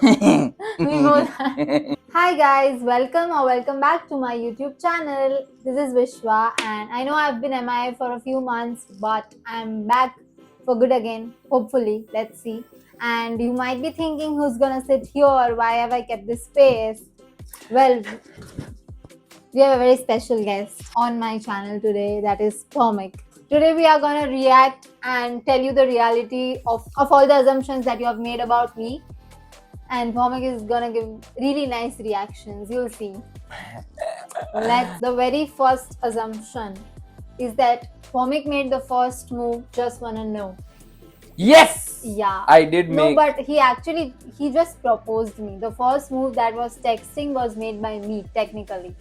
We know that. Hi guys, welcome back to my YouTube channel. This is Vishwa, and I know I've been MIA for a few months, but I'm back for good again. Hopefully, let's see. And you might be thinking, who's gonna sit here? Why have I kept this space? Well, we have a very special guest on my channel today, that is Pomik. Today we are gonna react and tell you the reality of all the assumptions that you have made about me, and Pomik is gonna give really nice reactions. You'll see. The very first assumption is that Pomik made the first move. Just wanna know. Yes! Yeah. I did make. No, but he just proposed me. The first move, that was texting, was made by me technically.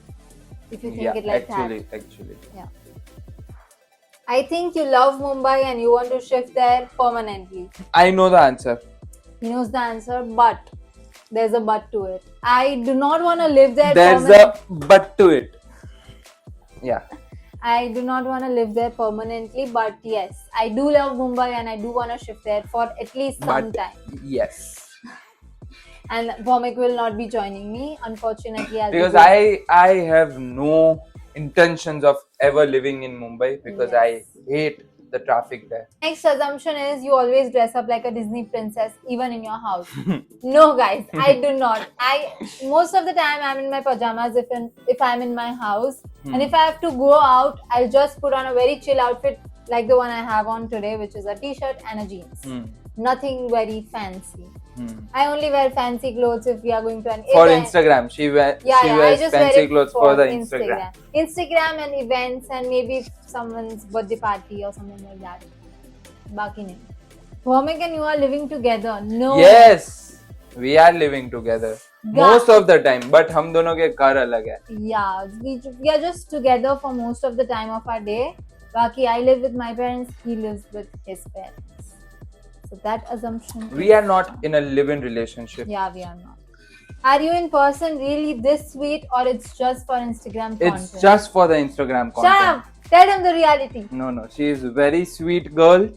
If you think it like actually. that. Yeah. I think you love Mumbai and you want to shift there permanently. I know the answer. He knows the answer, but there's a but to it. I do not want to live there. There's a but to it. Yeah. I do not want to live there permanently, but yes, I do love Mumbai and I do want to shift there for at least some time. Yes. And Pomik will not be joining me, unfortunately. Because I have no intentions of ever living in Mumbai because I hate the traffic there. Next assumption is you always dress up like a Disney princess even in your house. No guys, I do not. Most of the time I'm in my pajamas if I'm in my house. And if I have to go out, I'll just put on a very chill outfit like the one I have on today, which is a t-shirt and a jeans. Nothing very fancy. I only wear fancy clothes if we are going to an for event. Instagram. She wears fancy clothes for the Instagram. Instagram and events, and maybe someone's birthday party or something like that. Baki nahi. Pomik and you are living together. No. Yes, we are living together most of the time, but हम दोनों के घर अलग है. Yeah, we are just together for most of the time of our day. Baki, I live with my parents, he lives with his parents. So that assumption. We are not in a live-in relationship. Yeah, we are not. Are you in person really this sweet, or it's just for Instagram content? It's just for the Instagram content. Shut up! Tell him the reality. No. She is a very sweet girl.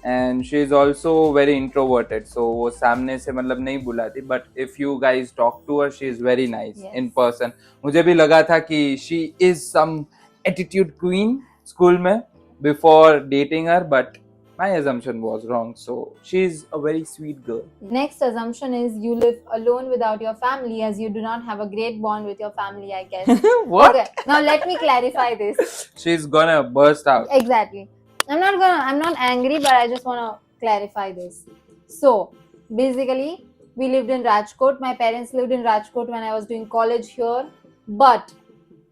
And she is also very introverted. So वो सामने से मतलब नहीं बुलाती. But if you guys talk to her, she is very nice in person. मुझे भी लगा था कि she is some attitude queen school में before dating her, but my assumption was wrong. So she is a very sweet girl. Next assumption is you live alone without your family, as you do not have a great bond with your family, I guess. What? Okay. Now let me clarify this. She's gonna burst out. Exactly. I'm not angry, but I just want to clarify this. So basically, we lived in Rajkot. My parents lived in Rajkot when I was doing college here, but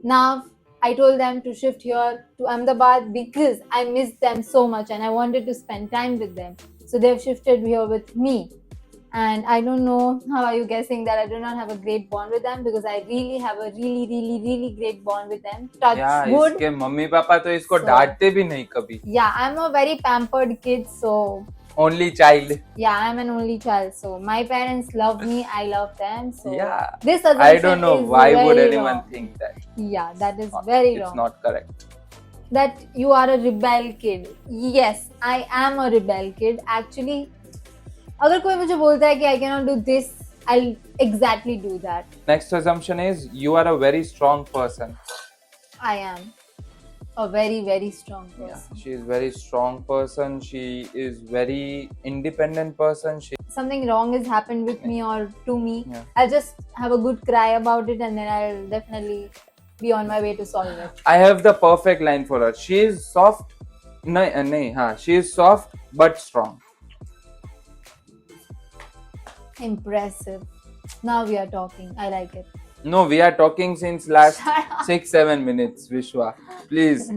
now I told them to shift here to Ahmedabad because I missed them so much and I wanted to spend time with them. So they've shifted here with me. And I don't know how are you guessing that I do not have a great bond with them, because I really have a really great bond with them. Touch wood. इसके mummy papa तो इसको डांटते भी नहीं कभी. Yeah, I'm a very pampered kid, so only child. Yeah, I'm an only child, so my parents love me, I love them. So yeah, this assumption I don't know why would anyone wrong. Think that. Yeah, that is very wrong. It's not correct. That you are a rebel kid. Yes, I am a rebel kid. Actually, अगर कोई मुझे बोलता है कि I cannot do this, I'll exactly do that. Next assumption is you are a very strong person. I am a very strong person. Yeah, she is very strong person. She is very independent person. Something wrong has happened with me or to me. Yeah. I'll just have a good cry about it and then I'll definitely be on my way to solve it. I have the perfect line for her. She is soft. She is soft but strong. Impressive. Now we are talking. I like it. No, we are talking since last 6-7 minutes, Vishwa. Please.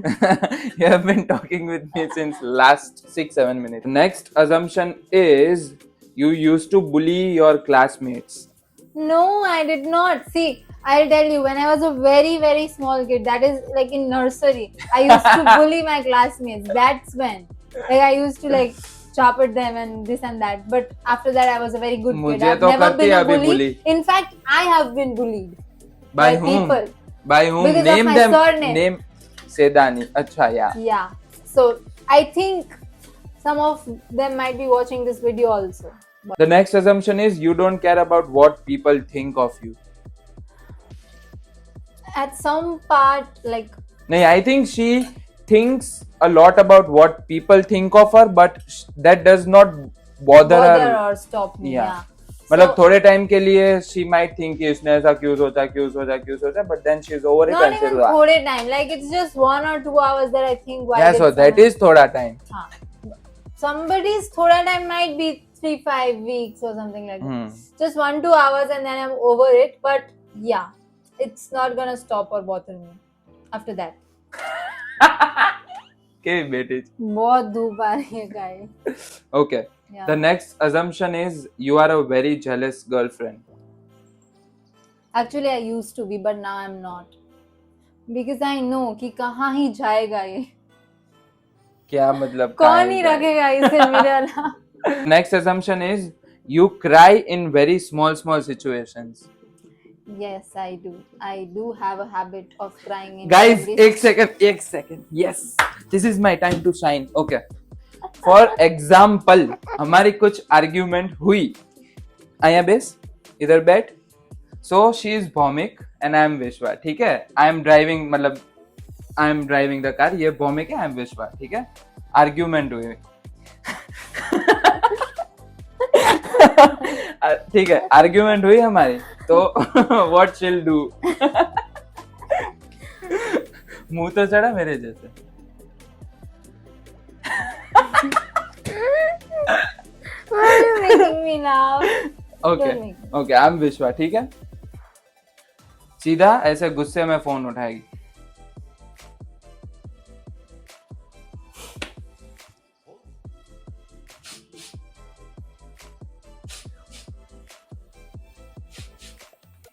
You have been talking with me since last 6-7 minutes. Next assumption is you used to bully your classmates. No, I did not. See, I'll tell you, when I was a very small kid, that is like in nursery, I used to bully my classmates. That's when. Like I used to like chop at them and this and that. But after that, I was a very good kid. I've never been a bully. In fact, I have been bullied by whom? People. By whom? Because Name of my them. surname. Name Sedani. Acha, yeah. Yeah. So I think some of them might be watching this video also. The next assumption is you don't care about what people think of you. At some part, like, No, I think she thinks a lot about what people think of her, but that does not bother her. or stop me. Yeah. Yeah. मतलब So, थोड़े time के लिए she might think कि इसने ऐसा क्यों सोचा क्यों सोचा क्यों सोचा, but then she's over it not and she's even like, थोड़े time. Like, it's just 1 or 2 hours that I think why. yeah, did so that someone- is थोड़ा time. हाँ. Somebody's thoda time might be 3-5 weeks or something like that. Just 1-2 hours and then I'm over it. But yeah, it's not gonna stop or bother me after that. Okay, बेटी. बहुत धूप आ रही है guys. Okay. Yeah. The next assumption is you are a very jealous girlfriend. Actually, I used to be, but now I'm not. Because I know कि कहाँ ही जाएगा ये. क्या मतलब? कौन ही रखेगा इसे मेरे अलावा. Next assumption is you cry in very small situations. Yes, I do. I do have a habit of crying in Guys, every- एक second. Yes, this is my time to shine. Okay. For example, हमारी कुछ argument हुई. आया base, इधर बैठ. So she is Bhomik and I am Vishwa. ठीक है? I am driving, मतलब I am driving the car. ये Bhomik है, I am Vishwa. ठीक है? Argument हुई. ठीक है, आर्ग्यूमेंट हुई हमारी, तो व्हाट she'll do? मुंह तो चढ़ा मेरे जैसे. Why are you making me laugh? Okay Don't make me. Okay, I am विश्वा. ठीक है, सीधा ऐसे गुस्से में फोन उठाएगी.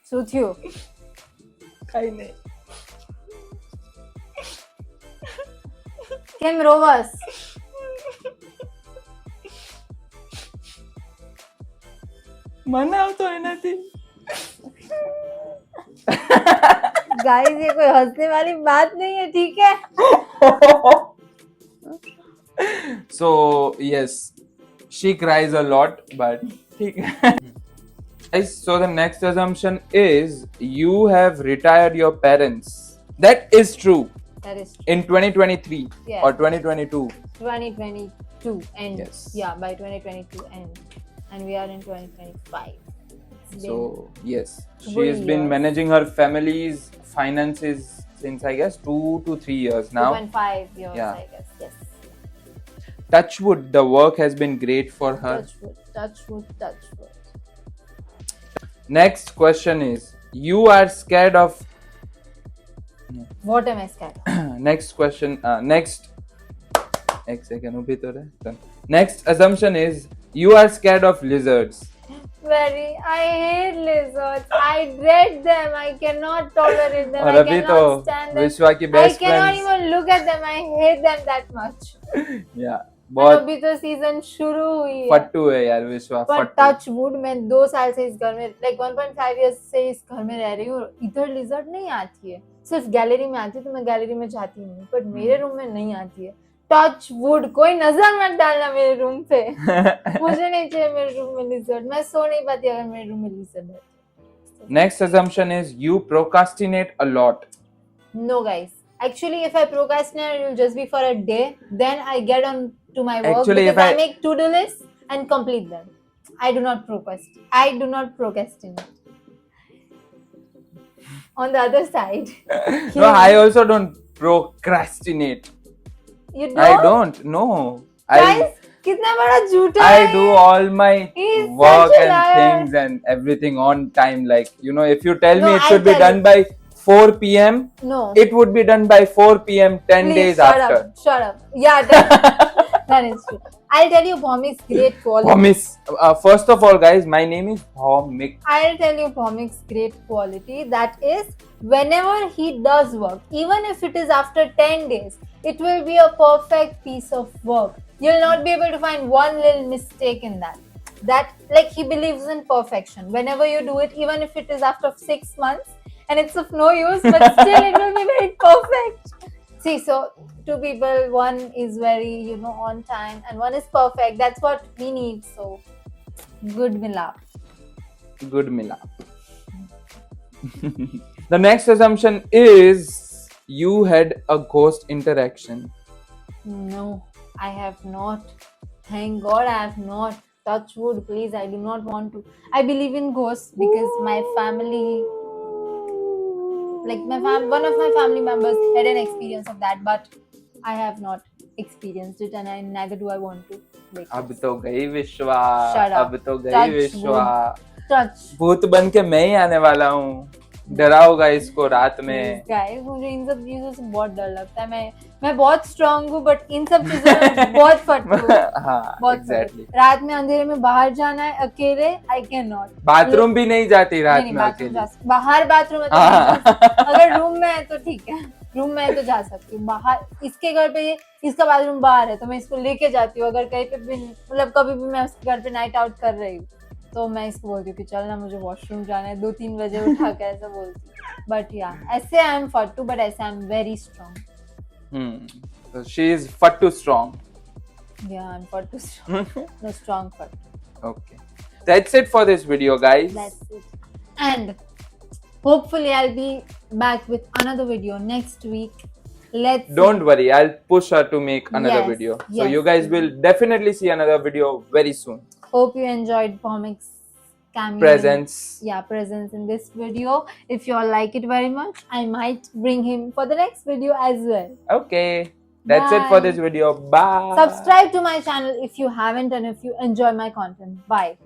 Suit you. કઈ નહીં. કેમ રોવસ? મનાવતો એનાથી. गाइस ये कोई हंसने वाली बात नहीं है, ठीक है? So yes, she cries a lot, but ठीक है. Guys, so the next assumption is you have retired your parents. That is true That is in 2023 Yeah. or 2022. 2022 end. Yes. Yeah, by 2022 end. And we are in 2025. It's So yes, she Good has been years. managing her family's finances since I guess 2 to 3 years now. 2.5 years, Yeah. I guess. Yes. Touch wood, the work has been great for her. Touch wood, touch wood, touch wood. Next question is you are scared of What am I scared of? next question next एक second उभी तो रहे. Next assumption is you are scared of lizards. Very. I hate lizards. I dread them. I cannot tolerate them. और I अभी तो cannot stand them. विश्वा की I best cannot friends. even look at them. I hate them that much. या And बहुत अभी तो season शुरू हुई है. फट्टू है यार विश्वा, पर फट्टू. टच वुड, मैं 2 साल से इस घर में, लाइक 1.5 इयर्स से इस घर में रह रही हूँ. इधर लिजर्ड नहीं आती है, सिर्फ गैलरी में आती है, तो मैं गैलरी में जाती हूँ, बट मेरे रूम में नहीं आती है. टच वुड, कोई नजर मत डालना मेरे रूम पे. मुझे नहीं चाहिए मेरे रूम में लिजर्ड. मैं सो नहीं पाती अगर मेरे रूम में लिजर्ड है. Next assumption is you procrastinate a lot. No guys, actually if I procrastinate it will just be for a day, then I get on to my work. Actually, if because I I- make to-do lists and complete them. I do not procrastinate. On the other side, No, I also don't procrastinate. you don't? I don't. No. Guys, कितना बड़ा झूठा I है do ये. all my He's work such a and liar. things and everything on time. Like, you know, if you tell No, me it I'll should be tell done you. by 4 p.m., No. it would be done by 4 p.m. 10 Please days shut after. up. Shut up. Yeah, that is true. I'll tell you Bhomik's great quality. Promise. First of all, guys, my name is Bhomik. I'll tell you Bhomik's great quality. That is, whenever he does work, even if it is after 10 days, it will be a perfect piece of work. You'll not be able to find one little mistake in that. That, like, he believes in perfection. Whenever you do it, even if it is after 6 months and it's of no use, but still it will be very perfect. See, so 2 people, one is very, on time and one is perfect. That's what we need. So Good milap. Good milap. The next assumption is you had a ghost interaction. No, I have not. Thank God I have not. Touch wood, please. I do not want to. I believe in ghosts because my family, like one of my family members had an experience of that, but I have not experienced it, and neither do I want to. Like, अब तो गई विश्वा. Shut up. अब तो गई Touch विश्वा. touch. भूत बन के मैं ही आने वाला हूँ. डराओगा इसको रात में. Guys, मुझे इन सब चीजों से बहुत डर लगता है. मैं बहुत स्ट्रांग हूँ, बट इन सब चीजों में बहुत फट हूँ. हाँ, बहुत exactly. रात में अंधेरे में बाहर जाना है अकेले, आई कैन नॉट. बाथरूम भी नहीं जाती रात में अकेले. बाहर बाथरूम है तो नहीं जा सकती. अगर रूम में है तो ठीक है, रूम में है तो जा सकती हूँ. बाहर इसके घर पे इसका बाथरूम बाहर है तो मैं इसको लेके जाती हूँ. अगर कहीं पे भी मतलब कभी भी मैं उसके घर पे नाइट आउट कर रही हूँ तो मैं इसको बोलती हूँ कि चल ना मुझे वॉशरूम जाना है, 2-3 बजे उठा के ऐसा बोलती हूँ. बट या ऐसे आई एम फट्टू, बट ऐसे I am very strong. So she is far strong. Yeah, I'm fट्टू strong. No, strong fट्टू. Okay. That's it for this video, guys. That's it. And hopefully I'll be back with another video next week. Don't worry, I'll push her to make another Yes, video. So yes. you guys will definitely see another video very soon. Hope you enjoyed Pomic's cameo. Presents. Presence in this video. If you all like it very much, I might bring him for the next video as well. Okay. That's it for this video. Bye. Subscribe to my channel if you haven't and if you enjoy my content. Bye.